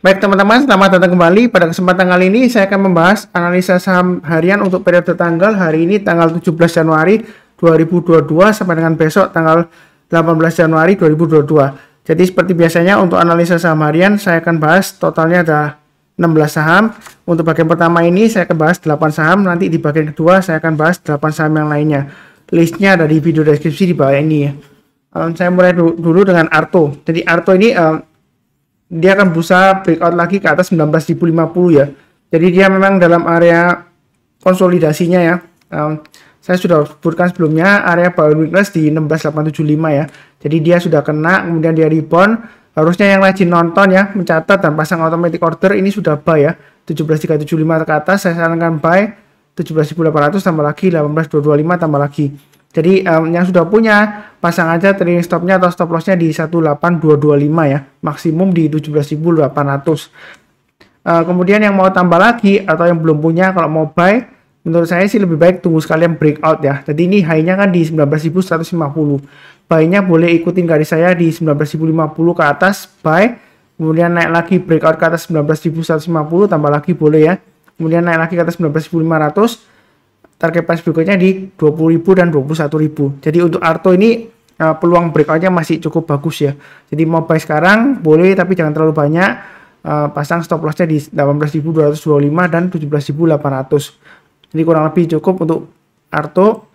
Baik teman-teman, selamat datang kembali. Pada kesempatan kali ini saya akan membahas analisa saham harian untuk periode tanggal hari ini tanggal 17 Januari 2022 sampai dengan besok tanggal 18 Januari 2022. Jadi seperti biasanya untuk analisa saham harian saya akan bahas totalnya ada 16 saham. Untuk bagian pertama ini saya akan bahas 8 saham, nanti di bagian kedua saya akan bahas 8 saham yang lainnya. Listnya ada di video deskripsi di bawah ini ya. Saya mulai dulu dengan Arto. Jadi Arto ini dia akan berusaha breakout lagi ke atas 19.050 ya. Jadi dia memang dalam area konsolidasinya ya. Saya sudah sebutkan sebelumnya area power weakness di 16.875 ya. Jadi dia sudah kena, kemudian dia rebound. Harusnya yang rajin nonton ya, mencatat dan pasang automatic order ini sudah buy ya. 17.375 ke atas saya sarankan buy. 17.800 tambah lagi, 18.225 tambah lagi. Jadi yang sudah punya pasang aja trailing stopnya atau stop lossnya di 18.225 ya, maksimum di 17.800. Kemudian yang mau tambah lagi atau yang belum punya, kalau mau buy, menurut saya sih lebih baik tunggu sekalian breakout ya. Jadi ini high-nya kan di 19.150, buy-nya boleh ikutin garis saya di 19.050 ke atas buy, kemudian naik lagi breakout ke atas 19.150 tambah lagi boleh ya, kemudian naik lagi ke atas 19.500. Target price berikutnya di 20.000 dan 21.000. Jadi untuk Arto ini peluang breakoutnya masih cukup bagus ya. Jadi mau buy sekarang boleh, tapi jangan terlalu banyak. Pasang stop lossnya di 18.225 dan 17.800. Jadi kurang lebih cukup untuk Arto.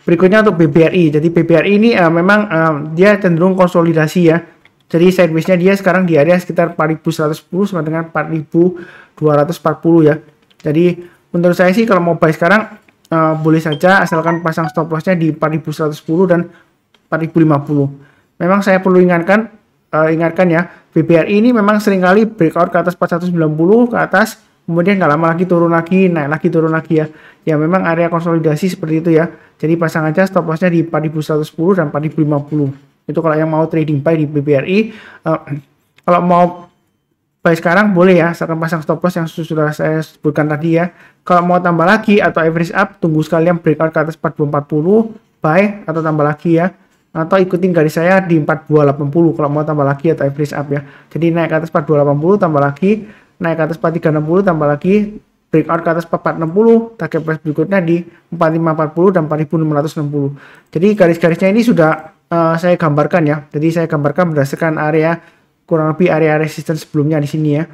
Berikutnya untuk BBRI. Jadi BBRI ini memang dia cenderung konsolidasi ya. Jadi sideways-nya dia sekarang di area sekitar 4.110 sampai dengan 4.240 ya. Jadi menurut saya sih kalau mau buy sekarang boleh saja, asalkan pasang stop lossnya di 4.110 dan 4.050. Memang saya perlu ingatkan ya, BBRI ini memang seringkali breakout ke atas 490 ke atas, kemudian nggak lama lagi turun lagi, naik lagi turun lagi ya. Ya memang area konsolidasi seperti itu ya. Jadi pasang aja stop lossnya di 4.110 dan 4.050. Itu kalau yang mau trading buy di BBRI. Kalau mau buy sekarang boleh ya, asalkan pasang stop loss yang sudah saya sebutkan tadi ya. Kalau mau tambah lagi atau average up, tunggu sekalian breakout ke atas 4240, buy atau tambah lagi ya. Atau ikutin garis saya di 4280 kalau mau tambah lagi atau average up ya. Jadi naik ke atas 4280 tambah lagi, naik ke atas 4360 tambah lagi, breakout ke atas 4460, target price berikutnya di 4540 dan 4660. Jadi garis-garisnya ini sudah saya gambarkan ya. Jadi saya gambarkan berdasarkan area kurang lebih area resistance sebelumnya di sini ya.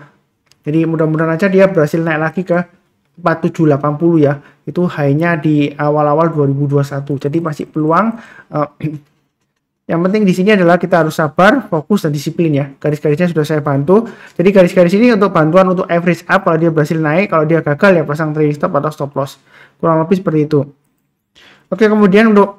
Jadi mudah-mudahan aja dia berhasil naik lagi ke 4780 ya. Itu high-nya di awal-awal 2021. Jadi masih peluang. Yang penting di sini adalah kita harus sabar, fokus dan disiplin ya. Garis-garisnya sudah saya bantu. Jadi garis-garis ini untuk bantuan untuk average up kalau dia berhasil naik, kalau dia gagal ya pasang trailing stop atau stop loss. Kurang lebih seperti itu. Oke, kemudian untuk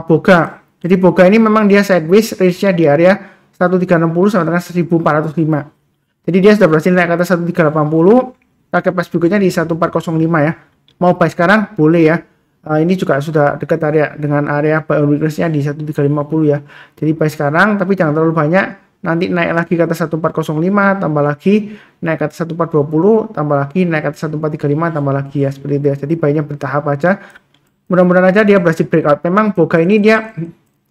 Boga. Jadi Boga ini memang dia sideways, range-nya di area 1360 sampai dengan 1405. Jadi dia sudah berhasil naik ke atas 1380. Target price berikutnya di 1405 ya. Mau buy sekarang boleh ya. Ini juga sudah dekat area dengan area buy weakness-nya di 1350 ya. Jadi buy sekarang tapi jangan terlalu banyak. Nanti naik lagi ke atas 1405, tambah lagi naik ke atas 1420, tambah lagi naik ke atas 1435, tambah lagi ya, seperti itu ya. Jadi buy-nya bertahap aja. Mudah-mudahan aja dia berhasil breakout. Memang Boga ini dia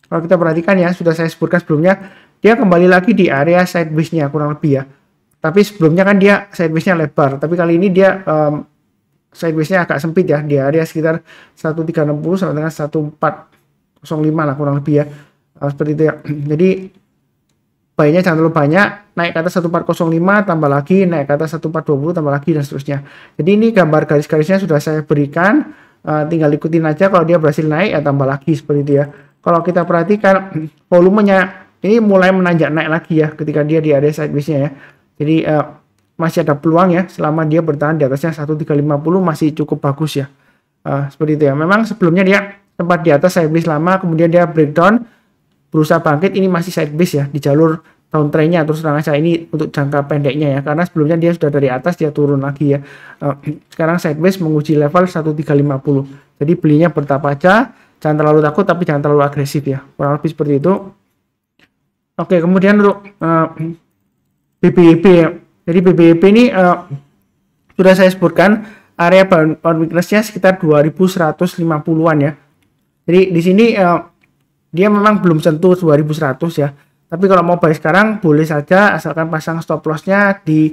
kalau kita perhatikan ya, sudah saya sebutkan sebelumnya, dia kembali lagi di area sideways-nya kurang lebih ya. Tapi sebelumnya kan dia sideways-nya lebar, tapi kali ini dia sideways-nya agak sempit ya, di area sekitar 1360 sampai dengan 1405 lah kurang lebih ya. Seperti itu ya. Jadi buy-nya jangan terlalu banyak, naik ke atas 1405 tambah lagi, naik ke atas 1420 tambah lagi dan seterusnya. Jadi ini gambar garis-garisnya sudah saya berikan, tinggal ikutin aja, kalau dia berhasil naik ya tambah lagi seperti itu ya. Kalau kita perhatikan volumenya ini mulai menanjak naik lagi ya ketika dia di area sideways-nya ya. Jadi masih ada peluang ya selama dia bertahan di atasnya 1350 masih cukup bagus ya. Seperti itu ya. Memang sebelumnya dia sempat di atas sideways lama, kemudian dia breakdown, berusaha bangkit, ini masih sideways ya di jalur downtrend-nya. Terus terang aja ini untuk jangka pendeknya ya, karena sebelumnya dia sudah dari atas dia turun lagi ya. Sekarang sideways menguji level 1350. Jadi belinya bertahap aja. Jangan terlalu takut tapi jangan terlalu agresif ya. Kurang lebih seperti itu. Oke, kemudian untuk BBYP ya. Jadi BBYP ini sudah saya sebutkan area bound weakness-nya sekitar 2150-an ya. Jadi di sini dia memang belum sentuh 2100 ya. Tapi kalau mau buy sekarang boleh saja, asalkan pasang stop lossnya di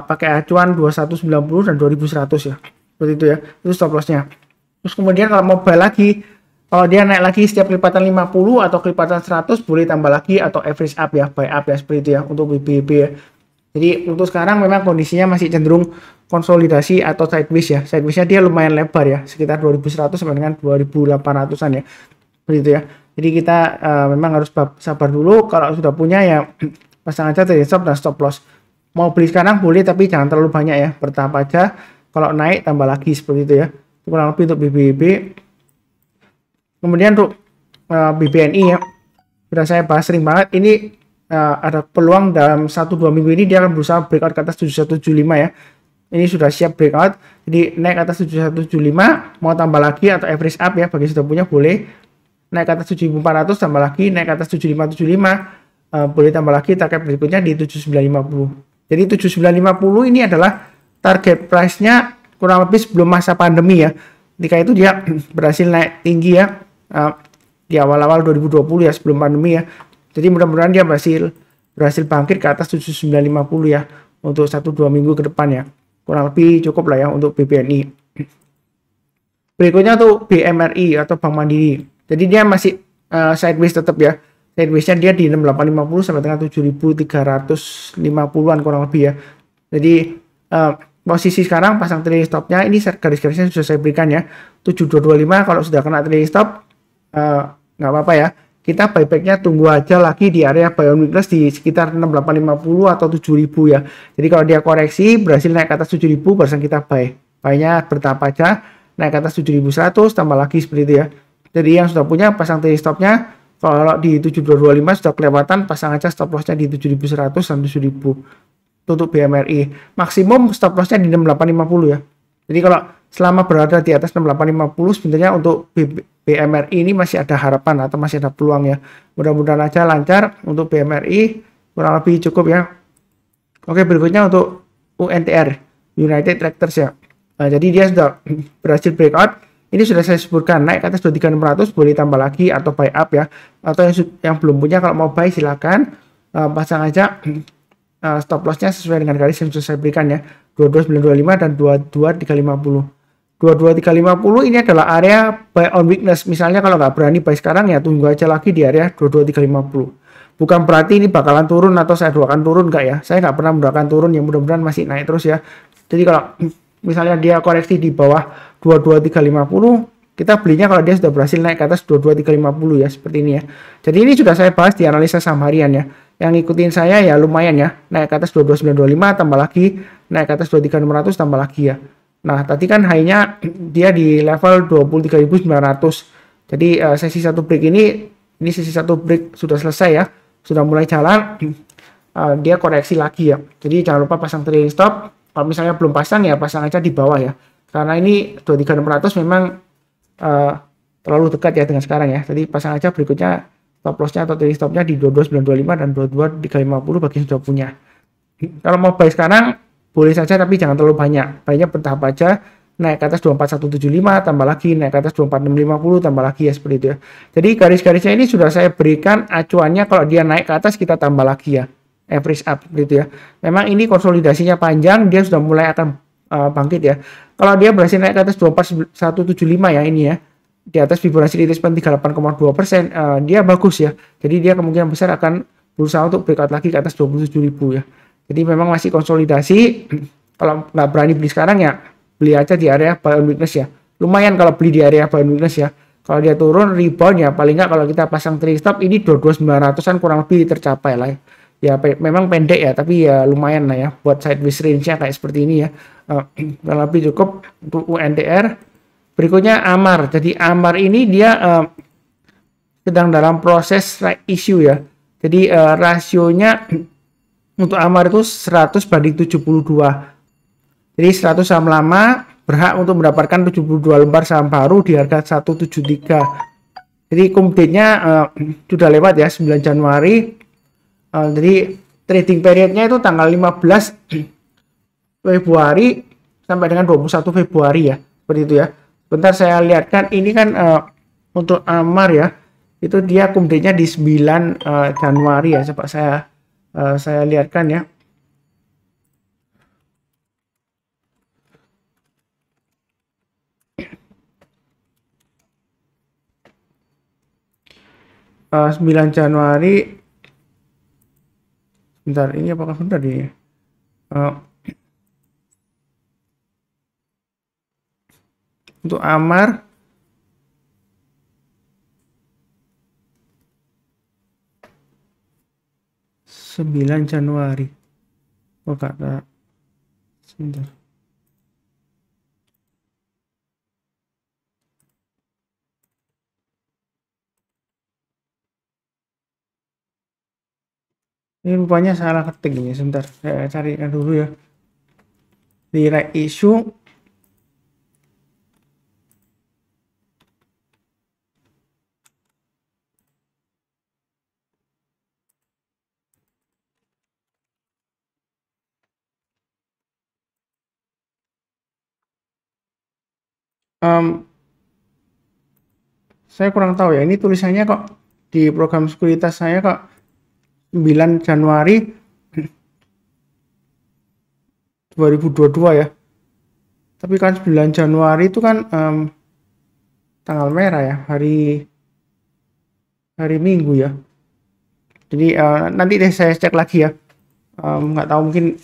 pakai acuan 2190 dan 2100 ya. Seperti itu ya. Itu stop lossnya. Terus kemudian kalau mau buy lagi, kalau dia naik lagi setiap kelipatan 50 atau kelipatan 100 boleh tambah lagi atau average up ya, buy up ya seperti itu ya untuk BBB ya. Jadi untuk sekarang memang kondisinya masih cenderung konsolidasi atau sideways ya. Sideways-nya dia lumayan lebar ya, sekitar 2100 sampai dengan 2800-an ya. Seperti itu ya. Jadi kita memang harus sabar dulu. Kalau sudah punya ya pasang aja trailing stop dan stop loss. Mau beli sekarang boleh tapi jangan terlalu banyak ya. Bertahap aja. Kalau naik tambah lagi seperti itu ya. Kurang lebih untuk BBB. Kemudian untuk BBNI ya. Sudah saya bahas sering banget. Ini ada peluang dalam 1-2 minggu ini dia akan berusaha breakout ke atas 7175 ya. Ini sudah siap breakout, jadi naik ke atas 7175, mau tambah lagi atau average up ya, bagi sudah punya boleh. Naik ke atas 7400 tambah lagi, naik ke atas 7575 boleh tambah lagi, target berikutnya di 7950. Jadi 7950 ini adalah target price-nya kurang lebih sebelum masa pandemi ya. Ketika itu dia berhasil naik tinggi ya, di awal-awal 2020 ya, sebelum pandemi ya. Jadi mudah-mudahan dia berhasil bangkit ke atas 7950 ya untuk 1-2 minggu ke depan ya. Kurang lebih cukup lah ya untuk BBNI. Berikutnya tuh BMRI atau Bank Mandiri. Jadi dia masih sideways tetap ya. Sideways-nya dia di 6850 sampai dengan 7350-an kurang lebih ya. Jadi posisi sekarang pasang trailing stop-nya ini garis-garisnya sudah saya berikan ya. 7225 kalau sudah kena trailing stop nggak apa-apa ya. Kita buybacknya tunggu aja lagi di area buy on weakness di sekitar 6850 atau 7000 ya. Jadi kalau dia koreksi berhasil naik ke atas 7000 barusan kita buy. Buy-nya bertahap aja, naik ke atas 7100 tambah lagi seperti itu ya. Jadi yang sudah punya pasang trailing stop-nya kalau di 7225 sudah kelewatan, pasang aja stop loss-nya di 7100 dan 7000 untuk BMRI. Maksimum stop loss-nya di 6850 ya. Jadi kalau selama berada di atas 6850 sebenarnya untuk BMRI ini masih ada harapan atau masih ada peluang ya. Mudah-mudahan aja lancar untuk BMRI, kurang lebih cukup ya. Oke, berikutnya untuk UNTR, United Tractors ya. Nah, jadi dia sudah berhasil breakout. Ini sudah saya sebutkan, naik ke atas 23600 boleh tambah lagi atau buy up ya. Atau yang belum punya kalau mau buy silakan pasang aja stop loss-nya sesuai dengan garis yang sudah saya berikan ya. 22925 dan 22350. 22350 ini adalah area buy on weakness. Misalnya kalau nggak berani buy sekarang ya tunggu aja lagi di area 22350. Bukan berarti ini bakalan turun atau saya doakan turun enggak ya. Saya nggak pernah mendoakan turun, yang mudah-mudahan masih naik terus ya. Jadi kalau misalnya dia koreksi di bawah 22350, kita belinya kalau dia sudah berhasil naik ke atas 22350 ya, seperti ini ya. Jadi ini sudah saya bahas di analisa saham harian ya. Yang ngikutin saya ya lumayan ya, naik ke atas 22925 tambah lagi, naik ke atas 23600 tambah lagi ya. Nah, tadi kan high-nya dia di level 23.900. Jadi sesi satu break ini sesi satu break sudah selesai ya, sudah mulai jalan. Dia koreksi lagi ya. Jadi jangan lupa pasang trailing stop. Kalau misalnya belum pasang ya pasang aja di bawah ya. Karena ini 23.600 memang terlalu dekat ya dengan sekarang ya. Jadi pasang aja berikutnya stop loss-nya atau trailing stop-nya di 22925 dan 22350 bagi yang sudah punya. Kalau mau buy sekarang boleh saja tapi jangan terlalu banyak. Buynya bertahap aja, naik ke atas 24175 tambah lagi, naik ke atas 24650 tambah lagi ya, seperti itu ya. Jadi garis-garisnya ini sudah saya berikan acuannya, kalau dia naik ke atas kita tambah lagi ya, average up gitu ya. Memang ini konsolidasinya panjang, dia sudah mulai akan bangkit ya. Kalau dia berhasil naik ke atas 24175 ya ini ya, di atas Fibonacci retracement 38,2%, dia bagus ya. Jadi dia kemungkinan besar akan berusaha untuk breakout lagi ke atas 27.000 ya. Jadi memang masih konsolidasi. Kalau nggak berani beli sekarang ya beli aja di area buy on weakness ya. Lumayan kalau beli di area buy on weakness ya. Kalau dia turun rebound ya paling nggak kalau kita pasang trailing stop ini 22.900-an kurang lebih tercapai lah ya. Ya memang pendek ya tapi ya lumayan lah ya buat sideways range-nya kayak seperti ini ya. Kurang lebih cukup untuk UNTR. Berikutnya AMAR. Jadi AMAR ini dia sedang dalam proses right issue ya. Jadi rasionya untuk AMAR itu 100 banding 72. Jadi 100 saham lama berhak untuk mendapatkan 72 lembar saham baru di harga 173. Jadi kumdate-nya sudah lewat ya, 9 Januari. Jadi trading periodnya itu tanggal 15 Februari sampai dengan 21 Februari ya. Seperti itu ya. Bentar saya lihatkan ini kan untuk AMAR ya. itu dia update-nya di 9 Januari ya. Coba saya lihatkan ya. Uh, 9 Januari. Bentar, ini apakah benar ini? Untuk Amar 9 Januari. Oh kata sebentar. Ini rupanya salah ketik ini. Sebentar, saya carikan dulu ya. Di right issue saya kurang tahu ya. Ini tulisannya kok di program sekuritas saya kok 9 Januari 2022 ya. Tapi kan 9 Januari itu kan tanggal merah ya, hari Minggu ya. Jadi nanti deh saya cek lagi ya. Nggak tahu mungkin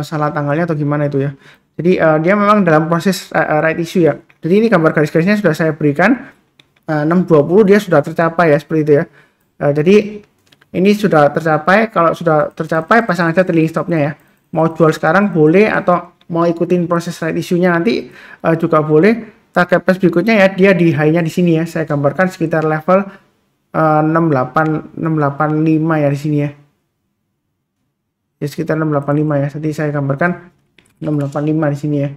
salah tanggalnya atau gimana itu ya. Jadi dia memang dalam proses right issue ya. Jadi ini gambar garis-garisnya sudah saya berikan. 6.20 dia sudah tercapai ya, seperti itu ya. Jadi ini sudah tercapai. Kalau sudah tercapai, pasang aja trailing stopnya ya. Mau jual sekarang boleh, atau mau ikutin proses right issue-nya nanti juga boleh. Target price berikutnya ya, dia di high-nya di sini ya. Saya gambarkan sekitar level 685 ya di sini ya. Ya sekitar 685 ya. Jadi saya gambarkan 685 di sini ya.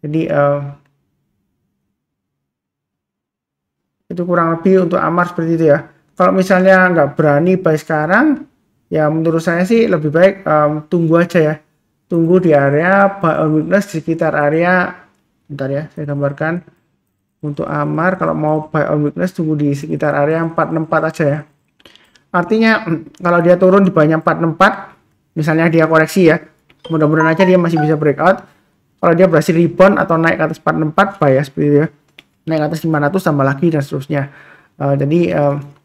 Jadi itu kurang lebih untuk Amar seperti itu ya. Kalau misalnya nggak berani buy sekarang, ya menurut saya sih lebih baik tunggu aja ya. Tunggu di area buy on weakness di sekitar area, bentar ya, saya gambarkan. Untuk Amar kalau mau buy on weakness tunggu di sekitar area 464 aja ya. Artinya kalau dia turun di bawahnya 464, misalnya dia koreksi ya, mudah-mudahan aja dia masih bisa breakout. Kalau dia berhasil rebound atau naik ke atas 464, buy ya seperti itu ya. Naik ke atas 500 tambah lagi dan seterusnya. Jadi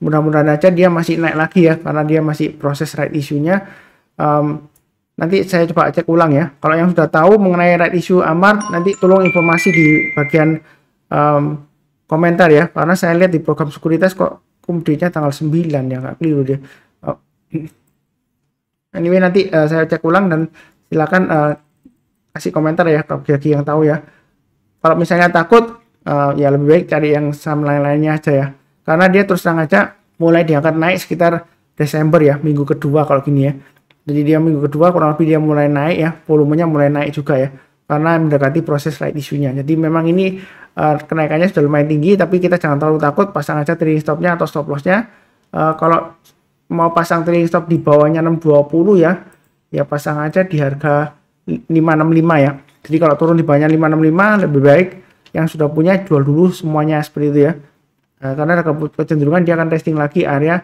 mudah-mudahan aja dia masih naik lagi ya, karena dia masih proses right issue-nya. Nanti saya coba cek ulang ya. Kalau yang sudah tahu mengenai right issue Amar, nanti tolong informasi di bagian komentar ya, karena saya lihat di program sekuritas kok update-nya tanggal 9 ya, nggak keliru dia. Anyway nanti saya cek ulang, dan silakan kasih komentar ya bagi yang tahu ya. Kalau misalnya takut, ya lebih baik cari yang saham lain-lainnya aja ya, karena dia terus terang aja mulai diangkat naik sekitar Desember ya, minggu kedua kalau gini ya. Jadi dia minggu kedua kurang lebih dia mulai naik ya, volumenya mulai naik juga ya, karena mendekati proses right issue-nya. Jadi memang ini kenaikannya sudah lumayan tinggi, tapi kita jangan terlalu takut. Pasang aja trailing stop-nya atau stop loss-nya. Kalau mau pasang trailing stop di bawahnya 620 ya pasang aja di harga 565 ya. Jadi kalau turun di bawahnya 565, lebih baik yang sudah punya jual dulu semuanya seperti itu ya. Karena ada kecenderungan dia akan testing lagi area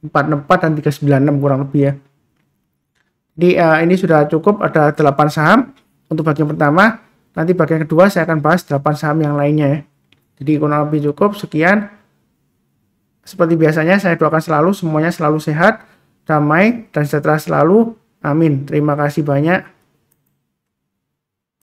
464 dan 396 kurang lebih ya. Jadi ini sudah cukup, ada 8 saham untuk bagian pertama. Nanti bagian kedua saya akan bahas 8 saham yang lainnya ya. Jadi kurang lebih cukup sekian. Seperti biasanya saya doakan selalu semuanya selalu sehat, damai dan sejahtera selalu. Amin. Terima kasih banyak.